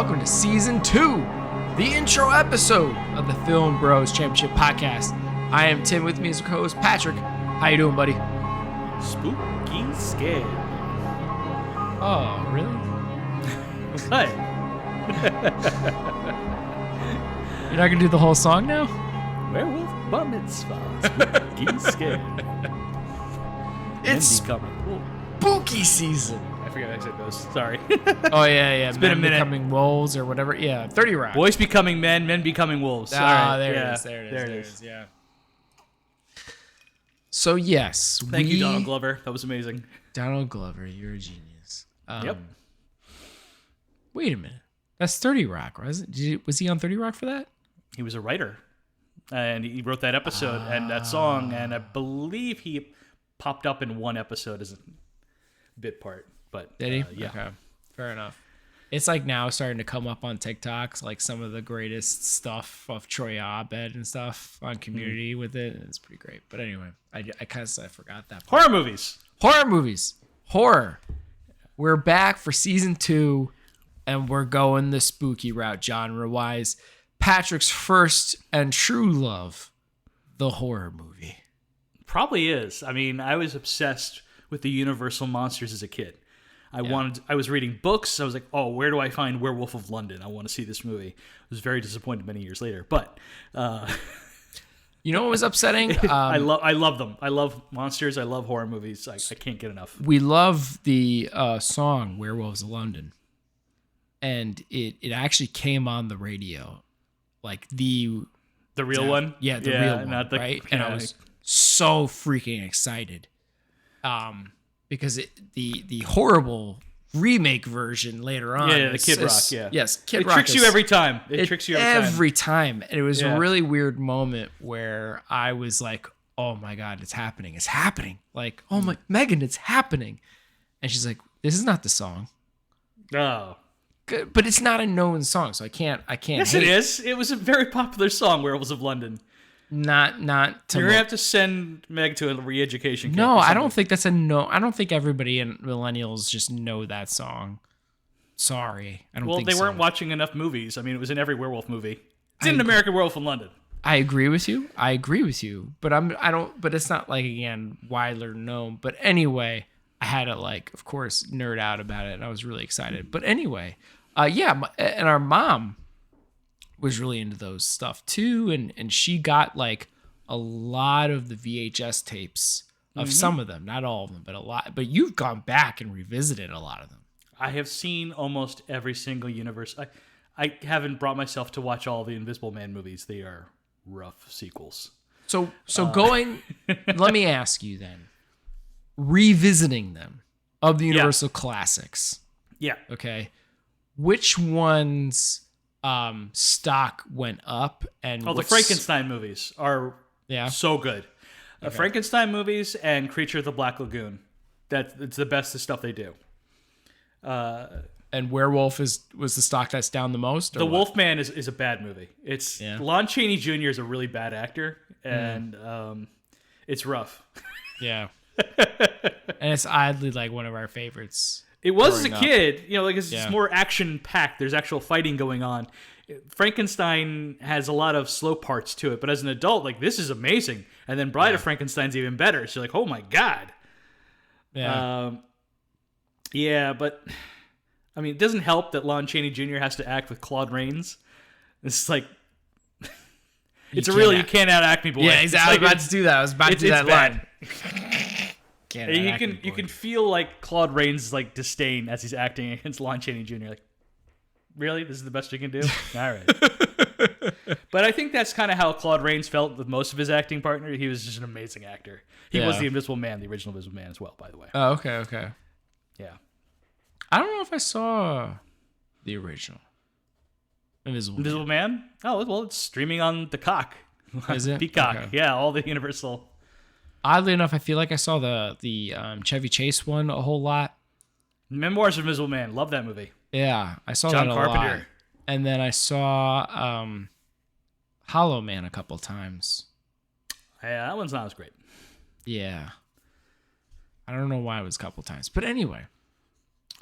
welcome to Season 2, the intro episode of the Film Bros Championship Podcast. I am Tim, with me as co-host Patrick. How you doing, buddy? Spooky scared. Oh, really? What? You're not going to do the whole song now? Werewolf bar mitzvah. Spooky scared. It's spooky season. I forget how I said those. Sorry. Oh, yeah. It's been a minute. Becoming wolves or whatever. Yeah, 30 Rock. Boys becoming men, men becoming wolves. Ah, All right. there yeah. it is. Yeah. So, yes. Thank you, Donald Glover. That was amazing. Donald Glover, you're a genius. Yep. Wait a minute. That's 30 Rock, was he on 30 Rock for that? He was a writer. And he wrote that episode and that song. And I believe he popped up in one episode as a bit part. But did he? Yeah. Okay. Fair enough. It's like now starting to come up on TikToks, like some of the greatest stuff of Troy Abed and stuff on Community with it. It's pretty great. But anyway, I forgot that part. Horror movies. Horror. We're back for season 2, and we're going the spooky route genre-wise. Patrick's first and true love, the horror movie. Probably is. I mean, I was obsessed with the Universal monsters as a kid. I was reading books. I was like, oh, where do I find Werewolf of London? I want to see this movie. I was very disappointed many years later. But you know what was upsetting? I love them. I love monsters. I love horror movies. I can't get enough. We love the song Werewolves of London. And it actually came on the radio. Like the real one? Yeah, the real one, right? And I was so freaking excited. Because the horrible remake version later on. Yeah, the Kid Rock, yeah. Yes, Kid Rock. It tricks you every time. It tricks you every time. And it was a really weird moment where I was like, oh my God, it's happening. It's happening. Like, oh my, Megan, it's happening. And she's like, this is not the song. Oh. But it's not a known song, so I can't. Yes, it is. It was a very popular song, Werewolves of London. Not to. You're gonna have to send Meg to a re-education camp. No, I don't think that's a no. I don't think everybody in millennials just know that song. Sorry, I don't. Well, think they so. weren't watching enough movies. I mean, it was in every werewolf movie. It's in an American Werewolf in London. I agree with you. But I don't. But it's not like, again, widely known. But anyway, I had to, like, of course, nerd out about it, and I was really excited. But anyway, and our mom was really into those stuff too, and she got like a lot of the VHS tapes of some of them, not all of them, but a lot. But you've gone back and revisited a lot of them. I have seen almost every single universe. I haven't brought myself to watch all the Invisible Man movies. They are rough sequels. So going, let me ask you then, revisiting them of the Universal classics. Yeah. Okay. Which ones stock went up? And the Frankenstein movies are so good. Okay. Frankenstein movies and Creature of the Black Lagoon. It's the best of stuff they do. And Werewolf was the stock that's down the most? Or the what? Wolfman is a bad movie. It's Lon Chaney Jr. is a really bad actor, and it's rough. Yeah. And it's oddly like one of our favorites. It was as a kid, it's more action-packed. There's actual fighting going on. Frankenstein has a lot of slow parts to it, but as an adult, like, this is amazing. And then Bride of Frankenstein's even better. So you're like, oh my God. Yeah. But I mean, it doesn't help that Lon Chaney Jr. has to act with Claude Rains. It's like, you can't outact me, boy. Yeah, exactly. I was about to do that. I was about to do that line. You can feel like Claude Rains' like disdain as he's acting against Lon Chaney Jr. Like, really? This is the best you can do? All right. But I think that's kind of how Claude Rains felt with most of his acting partner. He was just an amazing actor. He was the Invisible Man, the original Invisible Man as well, by the way. Oh, okay. Yeah. I don't know if I saw the original Invisible Man. Oh, well, it's streaming on the Cock. Is it? Peacock. Okay. Yeah, all the Universal. Oddly enough, I feel like I saw the Chevy Chase one a whole lot. Memoirs of Invisible Man. Love that movie. Yeah, I saw John that a Carpenter. lot. And then I saw Hollow Man a couple times. Yeah, that one's not as great. Yeah. I don't know why it was a couple times. But anyway.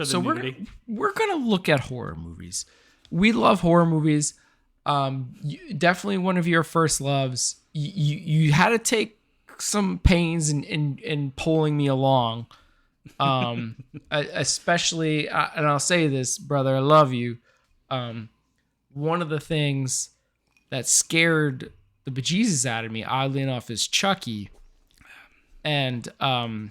So we're going to look at horror movies. we love horror movies. Definitely one of your first loves. You had to take some pains in pulling me along. Especially, and I'll say this, brother, I love you. One of the things that scared the bejesus out of me, oddly enough, is Chucky. And I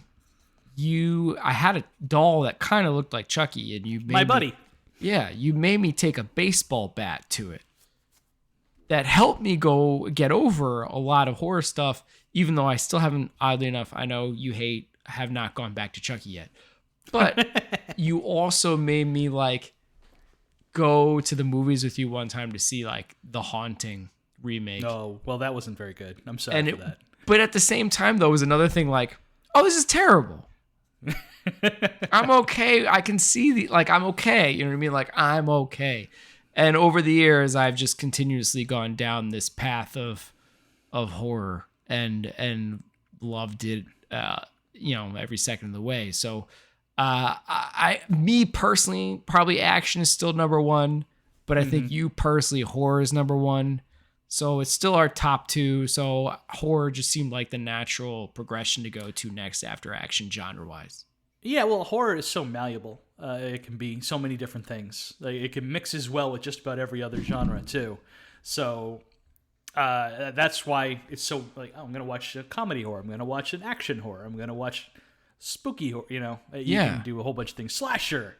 had a doll that kind of looked like Chucky, and you made My buddy. you made me take a baseball bat to it. That helped me get over a lot of horror stuff, even though I still haven't, oddly enough, I know you have not gone back to Chucky yet. But you also made me like go to the movies with you one time to see like The Haunting remake. Oh, well, that wasn't very good. I'm sorry for that. But at the same time, though, was another thing like, oh, this is terrible. I'm okay. I can see I'm okay. You know what I mean? Like, I'm okay. And over the years, I've just continuously gone down this path of horror and loved it, every second of the way. So, me personally, probably action is still number one, but I think you personally, horror is number one. So it's still our top two. So horror just seemed like the natural progression to go to next after action genre-wise. Yeah, well, horror is so malleable. It can be so many different things. Like, it can mix as well with just about every other genre too. So that's why it's so like, oh, I'm gonna watch a comedy horror. I'm gonna watch an action horror. I'm gonna watch spooky horror. You can do a whole bunch of things. Slasher.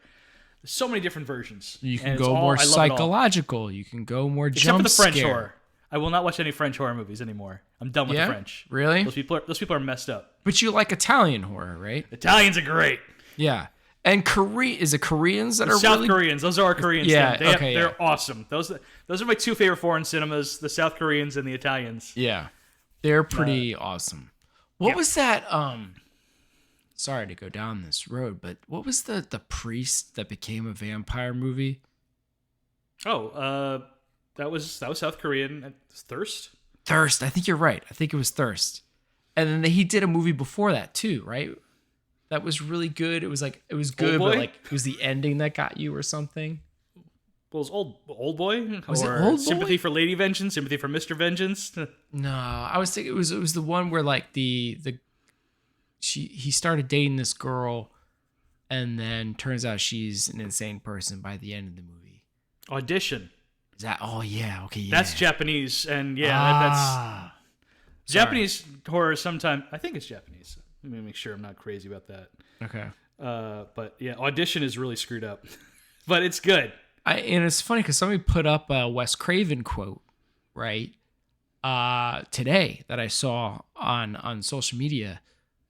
There's so many different versions. You can go more psychological. You can go more jump except for the French scare. Horror. I will not watch any French horror movies anymore. I'm done with the French. Really? Those people are messed up. But you like Italian horror, right? Italians are great. Yeah. And is it Koreans that are South really... Koreans? Those are our Koreans. Yeah, they're awesome. Those are my two favorite foreign cinemas: the South Koreans and the Italians. Yeah, they're pretty awesome. What was that? Sorry to go down this road, but what was the priest that became a vampire movie? Oh, that was South Korean. Thirst. Thirst. I think you're right. I think it was Thirst. And then he did a movie before that too, right? That was really good. It was good, but like it was the ending that got you or something. Well, it was Old Boy? Was it Old Boy? Sympathy for Lady Vengeance, Sympathy for Mr. Vengeance? No, I was thinking it was the one where like he started dating this girl, and then turns out she's an insane person by the end of the movie. Audition. Is that? Oh yeah, okay, yeah. That's Japanese, and that's Japanese horror. Sometimes I think it's Japanese. Let me make sure I'm not crazy about that. Okay. But yeah, Audition is really screwed up, but it's good. And it's funny because somebody put up a Wes Craven quote, right? Today that I saw on social media,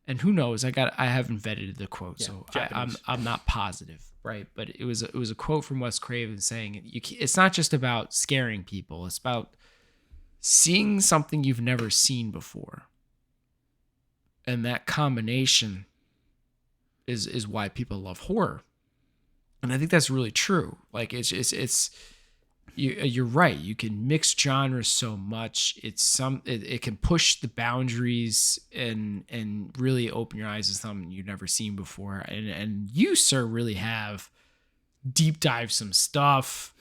and who knows? I haven't vetted the quote, so I'm not positive, right? But it was a quote from Wes Craven saying it's not just about scaring people; it's about seeing something you've never seen before. And that combination is why people love horror. And I think that's really true. Like you're right. You can mix genres so much. It can push the boundaries and really open your eyes to something you've never seen before. And you, sir, really have deep dive some stuff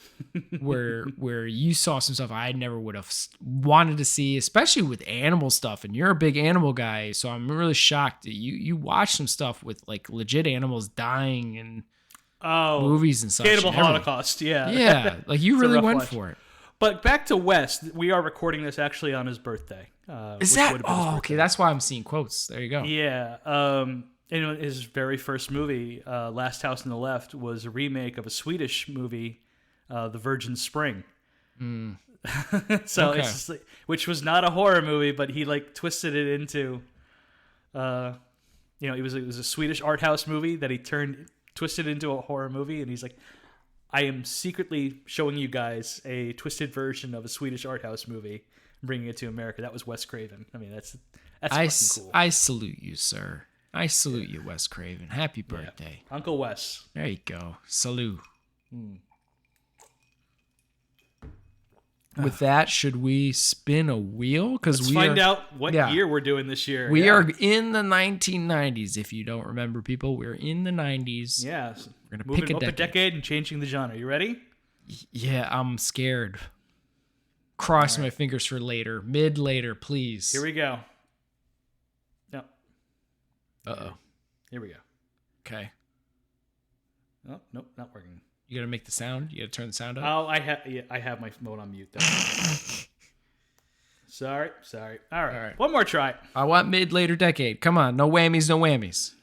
where you saw some stuff I never would have wanted to see, especially with animal stuff. And you're a big animal guy, so I'm really shocked that you watch some stuff with like legit animals dying and movies and such. Cannibal Holocaust, yeah, like you really went for it. But back to Wes, we are recording this actually on his birthday. Is that? Oh, okay. That's why I'm seeing quotes. There you go. Yeah. And his very first movie, Last House on the Left, was a remake of a Swedish movie, The Virgin Spring. So Okay. it's just like, which was not a horror movie, but he like twisted it into, it was a Swedish art house movie that he twisted into a horror movie, and he's like, I am secretly showing you guys a twisted version of a Swedish art house movie, bringing it to America. That was Wes Craven. I mean, that's fucking cool. I salute you, sir. I salute you, Wes Craven. Happy birthday. Yeah. Uncle Wes. There you go. Salute. With that, should we spin a wheel? Let's find out what year we're doing this year. We are in the 1990s. If you don't remember, people, we're in the 90s. Yeah. We're going to moving pick up a decade and changing the genre. You ready? Yeah, I'm scared. Cross my fingers for later. Later, please. Here we go. No. Uh-oh. Here we go. Okay. Oh, nope, not working. You gotta make the sound? You gotta turn the sound up? Oh, I have my phone on mute. Sorry. All right. One more try. I want later decade. Come on. No whammies, no whammies.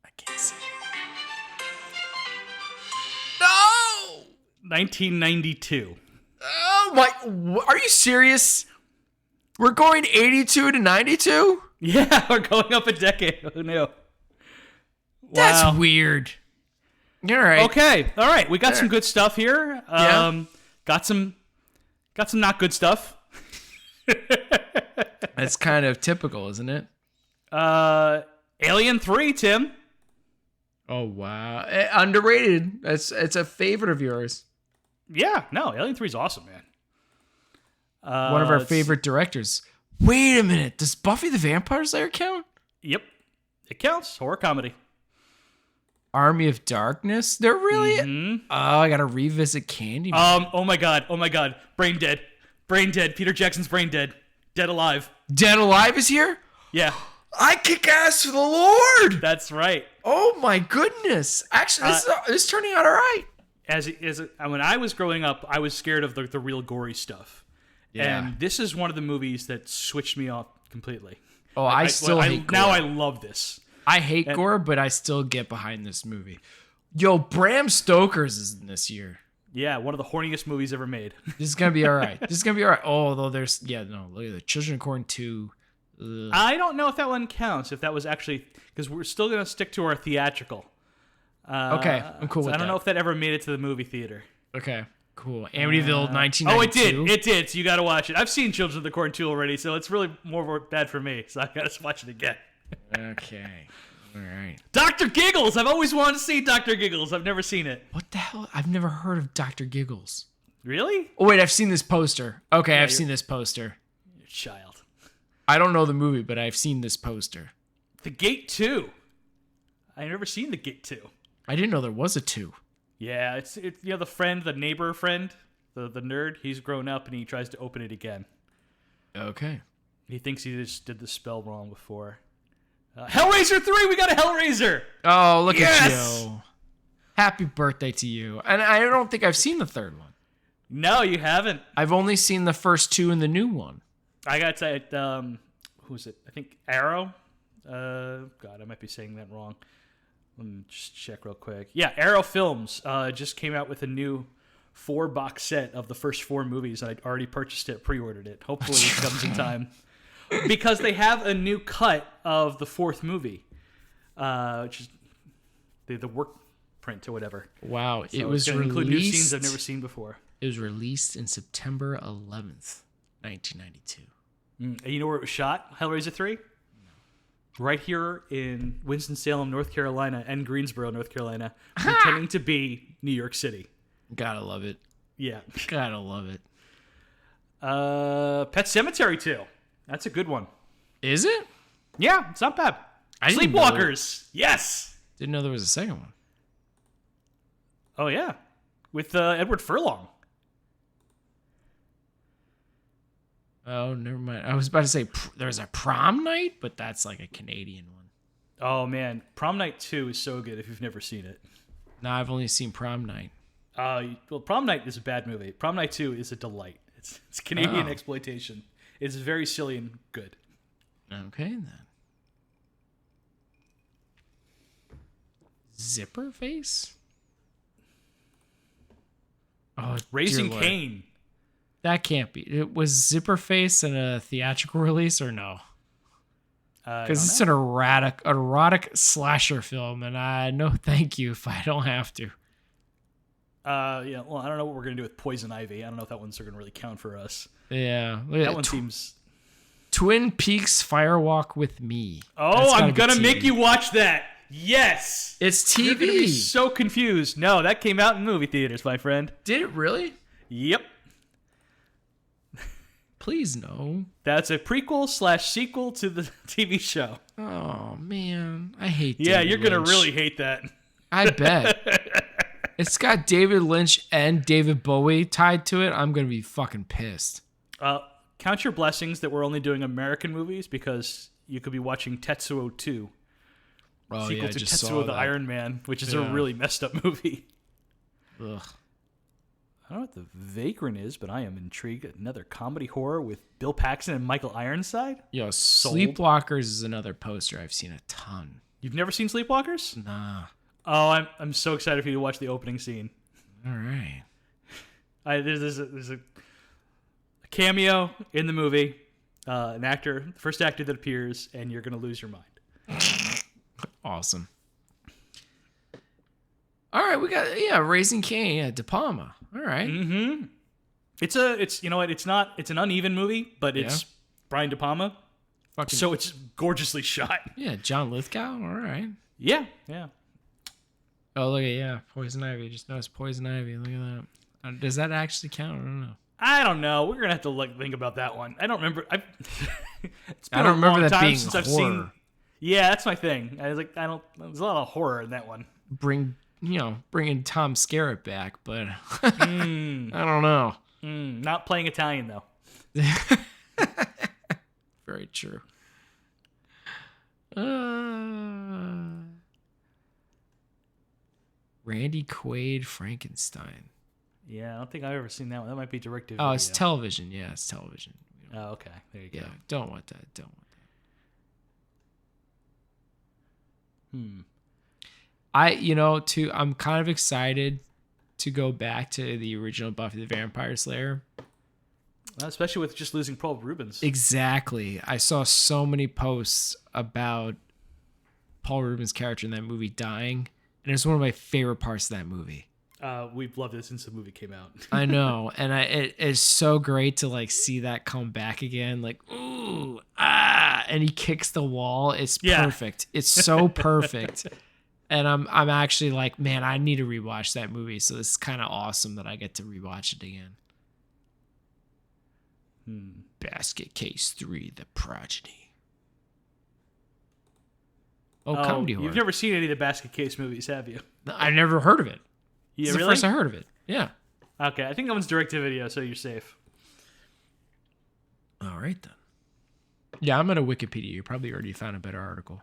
I can't see. No! 1992. Oh my, are you serious? We're going 82 to 92? Yeah, we're going up a decade. Who knew? That's Wow. weird. All right. Okay. All right. We got some good stuff here. Yeah. Got some not good stuff. That's kind of typical, isn't it? Alien 3, Tim. Oh wow. Underrated. It's a favorite of yours. Yeah. No, Alien 3 is awesome, man. One of our favorite directors. Wait a minute. Does Buffy the Vampire Slayer count? Yep. It counts. Horror comedy. Army of Darkness? They're really... Mm-hmm. Oh, I gotta revisit Candyman. Oh my god. Brain dead. Peter Jackson's brain dead. Dead alive. Dead Alive is here? Yeah. I kick ass for the Lord! That's right. Oh my goodness. Actually, this is turning out all right. When I was growing up, I was scared of the real gory stuff. Yeah. And this is one of the movies that switched me off completely. Oh, I still hate gore. Now I love this. I hate gore, but I still get behind this movie. Yo, Bram Stoker's is in this year. Yeah, one of the horniest movies ever made. This is going to be all right. Oh, though there's... Yeah, no, look at the Children of Corn 2. Ugh. I don't know if that one counts, if that was actually... Because we're still going to stick to our theatrical. Okay, I'm cool with that. I don't know if that ever made it to the movie theater. Okay, cool. Amityville, 1992. Oh, it did. So you got to watch it. I've seen Children of the Corn 2 already, so it's really more bad for me. So I got to watch it again. Okay. All right. Dr. Giggles! I've always wanted to see Dr. Giggles. I've never seen it. What the hell? I've never heard of Dr. Giggles. Really? Oh, wait, I've seen this poster. Okay, I've seen this poster. You're a child. I don't know the movie, but I've seen this poster. The Gate 2. I've never seen The Gate 2. I didn't know there was a 2. Yeah, it's the neighbor friend, the nerd. He's grown up and he tries to open it again. Okay. He thinks he just did the spell wrong before. Hellraiser 3, we got a Hellraiser! Oh, look Yes! at you. Happy birthday to you. And I don't think I've seen the third one. No, you haven't. I've only seen the first 2 and the new one. I got to say, who's it? I think Arrow? God, I might be saying that wrong. Let me just check real quick. Yeah, Arrow Films just came out with a new 4-box set of the first 4 movies. I'd already purchased it, pre-ordered it. Hopefully it comes in time. Because they have a new cut of the 4th movie, which is the work print or whatever. Wow, So it was it's gonna released. include new scenes I've never seen before. It was released in September 11th, 1992. And you know where it was shot? Hellraiser 3? No. Right here in Winston-Salem, North Carolina, and Greensboro, North Carolina, pretending to be New York City. Gotta love it. Yeah. Gotta love it. Pet Sematary 2. That's a good one. Is it? Yeah, it's not bad. I didn't know Sleepwalkers. Yes. Didn't know there was a second one. Oh, yeah. With Edward Furlong. Oh, never mind. I was about to say there's a Prom Night, but that's like a Canadian one. Oh, man. Prom Night 2 is so good if you've never seen it. No, I've only seen Prom Night. Well, Prom Night is a bad movie. Prom Night 2 is a delight. It's Canadian exploitation. It's very silly and good. Okay, then. Zipper Face? Oh, Raising dear Lord. Cain. That can't be. It was Zipper Face in a theatrical release or no? Because it's an erotic slasher film, and no thank you if I don't have to. Yeah, well, I don't know what we're going to do with Poison Ivy. I don't know if that one's going to really count for us. Yeah. That one seems... Twin Peaks Firewalk with Me. Oh, I'm going to make you watch that. Yes. It's TV. You're going to be so confused. No, that came out in movie theaters, my friend. Did it really? Yep. Please no. That's a prequel / sequel to the TV show. Oh man, I hate. Yeah, David you're gonna Lynch. really hate that. I bet. It's got David Lynch and David Bowie tied to it. I'm gonna be fucking pissed. Count your blessings that we're only doing American movies because you could be watching Tetsuo 2. Oh Sequel yeah, I to just saw Tetsuo the that. Iron Man, which is a really messed up movie. Ugh. I don't know what The Vagrant is, but I am intrigued. Another comedy horror with Bill Paxton and Michael Ironside? Yo, Sleepwalkers is another poster I've seen a ton. You've never seen Sleepwalkers? Nah. Oh, I'm so excited for you to watch the opening scene. All right. There's a cameo in the movie, an actor, the first actor that appears, and you're going to lose your mind. Awesome. All right, we got Raising Cain, De Palma. All right. Mm-hmm. It's you know what? It's an uneven movie, but it's Brian De Palma. So it's gorgeously shot. Yeah, John Lithgow. All right. Yeah. Oh, look at Poison Ivy. Just noticed Poison Ivy. Look at that. Does that actually count? I don't know. I don't know. We're gonna have to think about that one. I don't remember. It's been I don't a remember long that time being since horror. I've seen. Yeah, that's my thing. I was like, there's a lot of horror in that one. Bringing Tom Skerritt back, but I don't know. Not playing Italian though. Very true. Randy Quaid Frankenstein. Yeah, I don't think I've ever seen that one. That might be directed. Oh, it's television. Yeah, it's television. Oh, okay. There you go. Yeah, don't want that. I'm kind of excited to go back to the original Buffy the Vampire Slayer. Especially with just losing Paul Rubens. Exactly. I saw so many posts about Paul Rubens' character in that movie dying, and it's one of my favorite parts of that movie. We've loved it since the movie came out. I know, and it is so great to see that come back again. Ooh, and he kicks the wall. It's perfect. It's so perfect. And I'm actually man, I need to rewatch that movie. So this is kind of awesome that I get to rewatch it again. Basket Case 3: The Progeny. Comedy horror. You've never seen any of the Basket Case movies, have you? I've never heard of it. Yeah, it's the first I heard of it. Yeah. Okay, I think that one's direct-to-video, so you're safe. All right, then. Yeah, I'm at a Wikipedia. You probably already found a better article.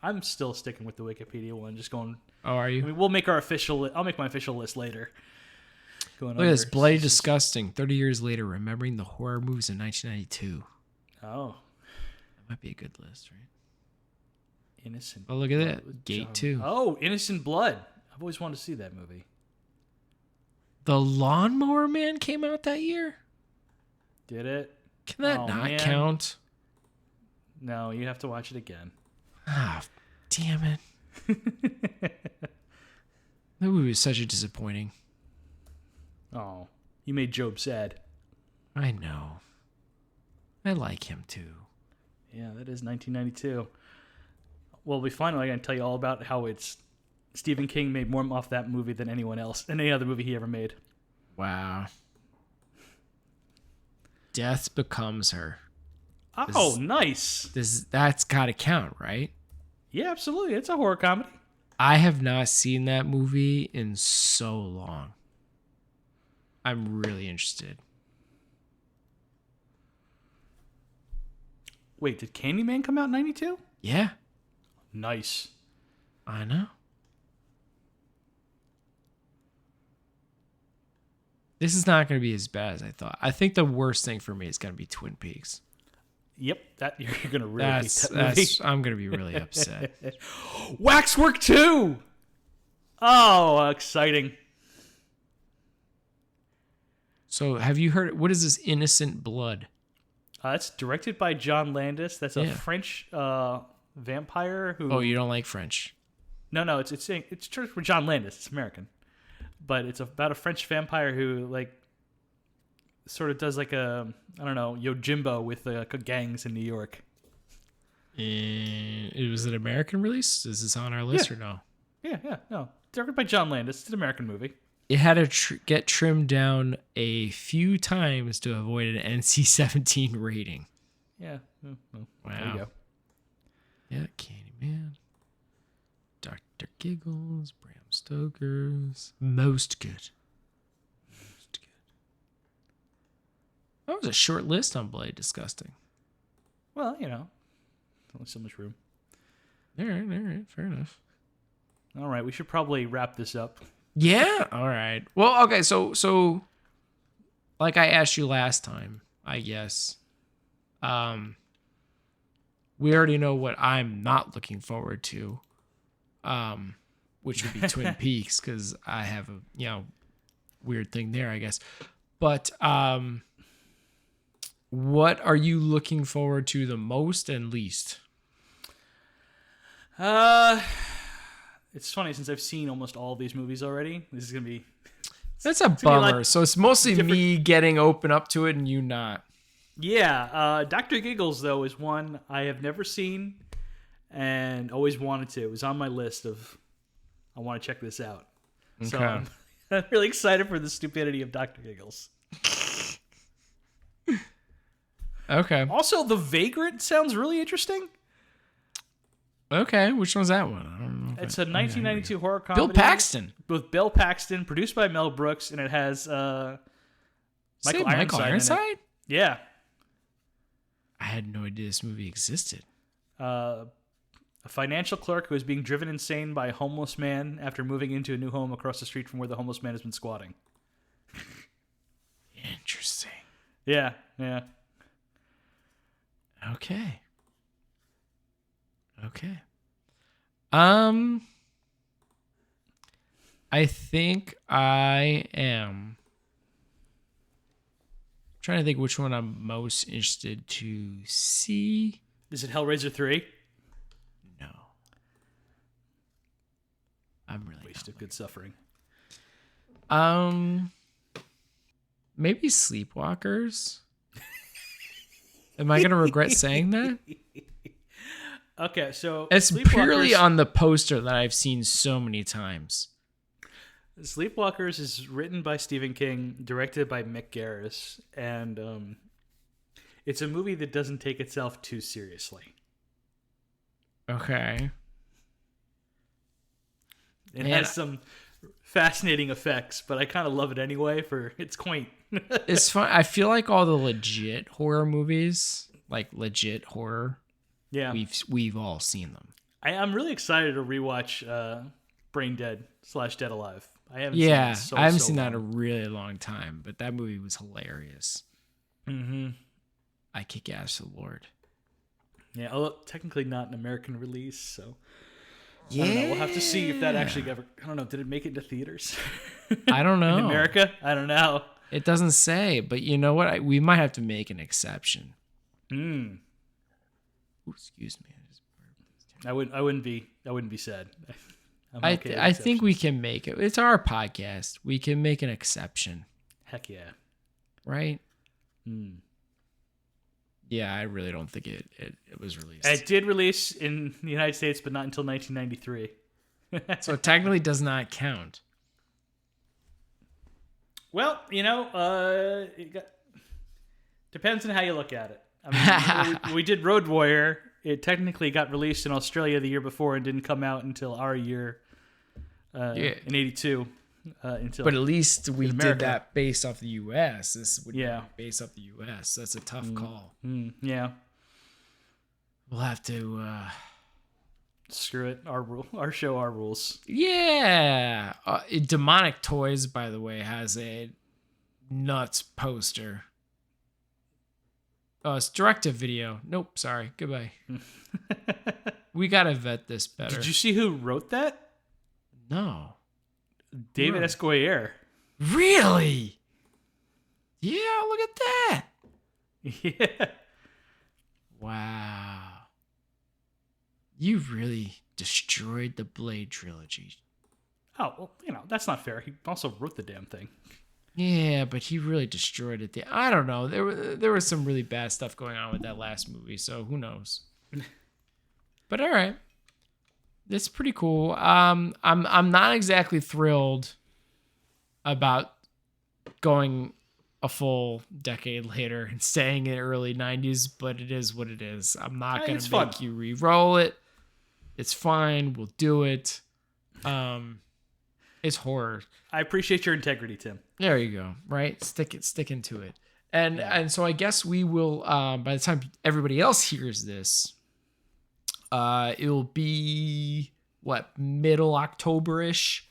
I'm still sticking with the Wikipedia one, just going... Oh, are you? I mean, we'll make our official... I'll make my official list later. Look at this. Bloody Disgusting. 30 years later, remembering the horror movies in 1992. Oh. That might be a good list, right? Innocent. Oh, look at that. Gate 2. Oh, Innocent Blood. I've always wanted to see that movie. The Lawnmower Man came out that year? Did it? Can that not count? No, you have to watch it again. Ah, damn it. That movie was such a disappointing. Oh, you made Job sad. I know. I like him too. Yeah, that is 1992. Well, we finally going to tell you all about how Stephen King made more off that movie than anyone else, than any other movie he ever made. Wow. Death Becomes Her. Oh, nice. That's got to count, right? Yeah, absolutely. It's a horror comedy. I have not seen that movie in so long. I'm really interested. Wait, did Candyman come out in 92? Yeah. Nice. I know. This is not going to be as bad as I thought. I think the worst thing for me is going to be Twin Peaks. Yep, that you're going to really hate that movie. I'm going to be really upset. Waxwork 2! Oh, exciting. So have you heard, what is this Innocent Blood? It's directed by John Landis. That's a French vampire who... Oh, you don't like French? No, it's directed by John Landis. It's American. But it's about a French vampire who, sort of does Yojimbo with gangs in New York. And was it an American release? Is this on our list or no? Yeah, no. Directed by John Landis. It's an American movie. it had to get trimmed down a few times to avoid an NC-17 rating. Yeah. Well, Wow. there you go. Yeah, Candyman. Dr. Giggles, Bram Stoker's. Most good. Most good. That was a short list on Blade Disgusting. Well, only so much room. All right, fair enough. All right, we should probably wrap this up. Yeah, all right. Well, okay, so like I asked you last time, I guess. We already know what I'm not looking forward to. Which would be Twin Peaks, because I have a weird thing there, I guess. But what are you looking forward to the most and least? It's funny, since I've seen almost all of these movies already. This is gonna be. That's a bummer. So it's mostly me getting open up to it and you not. Yeah, Dr. Giggles though is one I have never seen and always wanted to. It was on my list of I want to check this out. Okay. So I'm really excited for the stupidity of Dr. Giggles. Okay. Also, The Vagrant sounds really interesting. Okay, which one's that one? I don't know. It's a 1992 horror comedy. Bill Paxton. With Bill Paxton, produced by Mel Brooks, and it has Michael Ironside in it. Yeah. I had no idea this movie existed. A financial clerk who is being driven insane by a homeless man after moving into a new home across the street from where the homeless man has been squatting. Interesting. Yeah. Okay. I think I am trying to think which one I'm most interested to see. Is it Hellraiser 3? No. I'm really Waste of good suffering. Maybe Sleepwalkers. Am I gonna regret saying that? Okay, so it's purely on the poster that I've seen so many times. Sleepwalkers is written by Stephen King, directed by Mick Garris, and it's a movie that doesn't take itself too seriously. Okay. It has some fascinating effects, but I kind of love it anyway for it's quaint. It's fun. I feel like all the legit horror movies, like legit horror, yeah, we've all seen them. I'm really excited to rewatch Brain Dead / Dead Alive. I haven't seen that in a really long time, but that movie was hilarious. Mm-hmm. I kick ass to the Lord. Yeah, although technically not an American release, so yeah, I don't know. We'll have to see if that actually ever. I don't know. Did it make it into theaters? I don't know. In America, I don't know. It doesn't say, but you know what? We might have to make an exception. Ooh, excuse me. I wouldn't be sad. I think we can make it. It's our podcast. We can make an exception. Heck yeah. Right? Hmm. Yeah, I really don't think it was released. It did release in the United States, but not until 1993. So it technically does not count. Well, depends on how you look at it. I mean, we did Road Warrior. It technically got released in Australia the year before and didn't come out until our year in '82. But at least we did that based off the U.S. This would be based off the U.S. That's a tough call. Yeah. We'll have to... Screw it. Our show, our rules. Yeah. Demonic Toys, by the way, has a nuts poster. Oh, it's direct-to-video. Nope, sorry. Goodbye. We gotta vet this better. Did you see who wrote that? No. David Esquire. Really? Yeah, look at that. Yeah. Wow. You really destroyed the Blade trilogy. Oh, well, that's not fair. He also wrote the damn thing. Yeah, but he really destroyed it. I don't know. There was some really bad stuff going on with that last movie, so who knows? But all right. It's pretty cool. I'm not exactly thrilled about going a full decade later and staying in early 90s, but it is what it is. I'm not going to make you re-roll it. It's fine. We'll do it. It's horror. I appreciate your integrity, Tim. There you go. Right? Stick into it. And so I guess we will, by the time everybody else hears this, it'll be middle October-ish,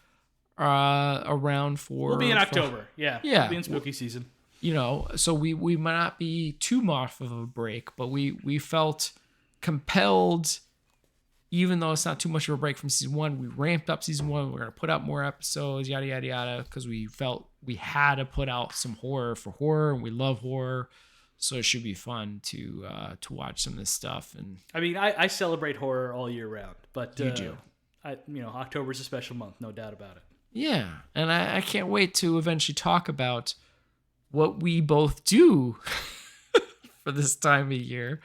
around for. We'll be in October. Yeah. We'll be in spooky season. So we might not be too much of a break, but we felt compelled, even though it's not too much of a break from season 1, we ramped up season 1. We're going to put out more episodes, yada, yada, yada, because we felt we had to put out some horror for horror, and we love horror. So it should be fun to watch some of this stuff. And I mean, I celebrate horror all year round, but you do. October's a special month, no doubt about it. Yeah, and I can't wait to eventually talk about what we both do for this time of year,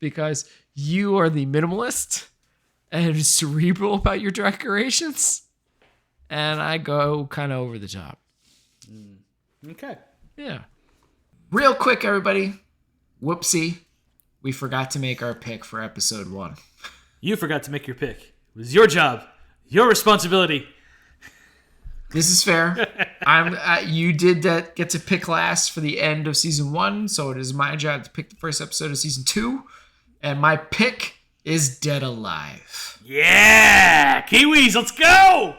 because you are the minimalist and cerebral about your decorations, and I go kind of over the top. Okay. Yeah. Real quick, everybody. Whoopsie. We forgot to make our pick for episode 1. You forgot to make your pick. It was your job. Your responsibility. This is fair. You did get to pick last for the end of season 1, so it is my job to pick the first episode of season 2, and my pick is Dead Alive. Yeah! Kiwis, let's go!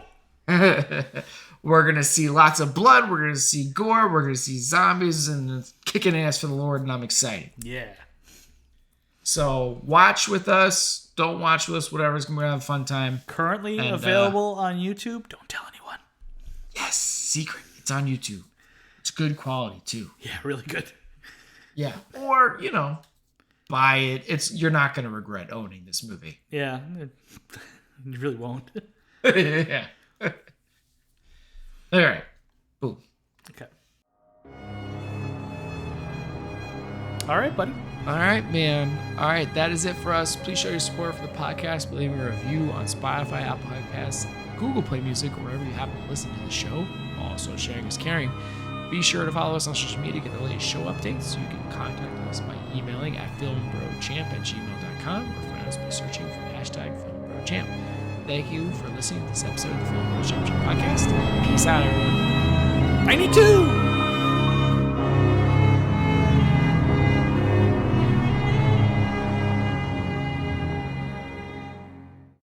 We're going to see lots of blood. We're going to see gore. We're going to see zombies and kicking ass for the Lord, and I'm excited. Yeah. So watch with us. Don't watch with us. Whatever. It's going to have a fun time. Currently available on YouTube. Don't tell anyone. Yes. Secret. It's on YouTube. It's good quality, too. Yeah, really good. Yeah. Or, buy it. You're not going to regret owning this movie. Yeah. You really won't. Yeah. All right. Boom. Okay. All right, buddy. All right, man. All right, that is it for us. Please show your support for the podcast by leaving a review on Spotify, Apple Podcasts, Google Play Music, or wherever you happen to listen to the show. Also, sharing is caring. Be sure to follow us on social media to get the latest show updates. You can contact us by emailing at FIlmBroChamp@gmail.com or find us by searching for #FIlmBroChamp. Thank you for listening to this episode of the Film Bro Championship Podcast. Peace out, everyone. 92!